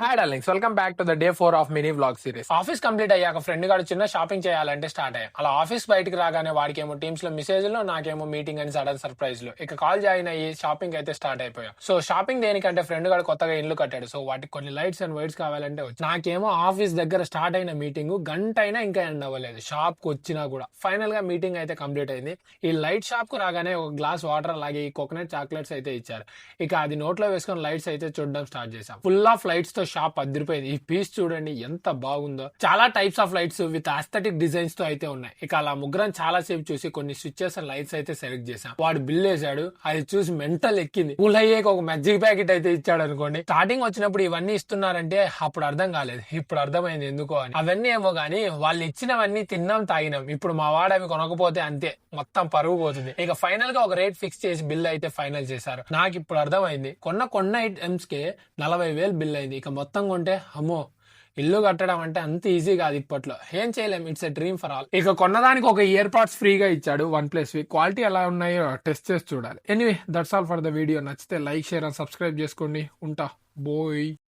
Hi darlings, welcome back to the day 4 of mini vlog series. Office complete అయ్యాక friend గారు చిన్న shopping చేయాలంటే start అయ్యాం. అలా ఆఫీస్ బయటికి రాగానే వాడికేమో టీమ్స్ లో మెసేజ్లు, నాకేమో మీటింగ్ అని సడన్ సర్ప్రైజ్ లు. ఇక కాల్ జాయిన్ అయ్యి షాపింగ్ అయితే స్టార్ట్ అయిపోయాం. సో షాపింగ్ దేనికంటే ఫ్రెండ్ గారు కొత్తగా ఇల్లు కట్టాడు. సో వాటికి కొన్ని లైట్స్ అండ్ వైట్స్ కావాలంటే వచ్చి నాకేమో ఆఫీస్ దగ్గర స్టార్ట్ అయిన మీటింగ్ గంట అయినా ఇంకా ఎండ్ అవ్వలేదు. షాప్ కు వచ్చినా కూడా ఫైనల్ గా మీటింగ్ అయితే కంప్లీట్ అయింది. ఈ లైట్ షాప్ కు రాగానే ఒక గ్లాస్ వాటర్ అలాగే ఈ కోకోనట్ చాక్లెట్స్ అయితే ఇచ్చారు. ఇక అది నోట్లో వేసుకొని లైట్స్ అయితే చూడడం స్టార్ట్ చేశాం. ఫుల్ ఆఫ్ లైట్స్ తో షాప్ అదిరిపోయింది. ఈ పీస్ చూడండి ఎంత బాగుందో. చాలా types of lights with aesthetic designs తో అయితే ఉన్నాయి. ఇక అలా ముగ్గురం చాలా సేపు చూసి కొన్ని స్విచ్చెస్ అండ్ లైట్స్ అయితే సెలెక్ట్ చేసాం. వాడు బిల్ వేసాడు. అది చూసి మెంటల్ ఎక్కింది. కూల్ అయ్యేకి ఒక మ్యాజిక్ ప్యాకెట్ అయితే ఇచ్చాడు అనుకోండి. స్టార్టింగ్ వచ్చినప్పుడు ఇవన్నీ ఇస్తున్నారంటే అప్పుడు అర్థం కాలేదు, ఇప్పుడు అర్థమైంది ఎందుకో అని. అవన్నీ ఏమో గానీ వాళ్ళు ఇచ్చినవన్నీ తిన్నాం తాగినాం. ఇప్పుడు మా వాడు అవి కొనకపోతే అంతే, మొత్తం పరుగు పోతుంది. ఇక ఫైనల్ గా ఒక రేట్ ఫిక్స్ చేసి బిల్ అయితే ఫైనల్ చేశారు. నాకు ఇప్పుడు అర్థమైంది, కొన్న ఐటమ్స్ కి 40,000 బిల్ అయింది. ఇక మొత్తం కొంటే అమ్మో, ఇల్లు కట్టడం అంటే అంత ఈజీ కాదు ఇప్పట్లో. ఏం చేయలేం, it's a dream for all. ఇక కొన్నదానికి ఒక ఇయర్ పాడ్స్ ఫ్రీగా ఇచ్చాడు OnePlus. క్వాలిటీ ఎలా ఉన్నాయో టెస్ట్ చేసి చూడాలి. Anyway, that's all for the video. నచ్చితే లైక్, షేర్ అండ్ సబ్స్క్రైబ్ చేసుకోండి. ఉంటా, బోయ్.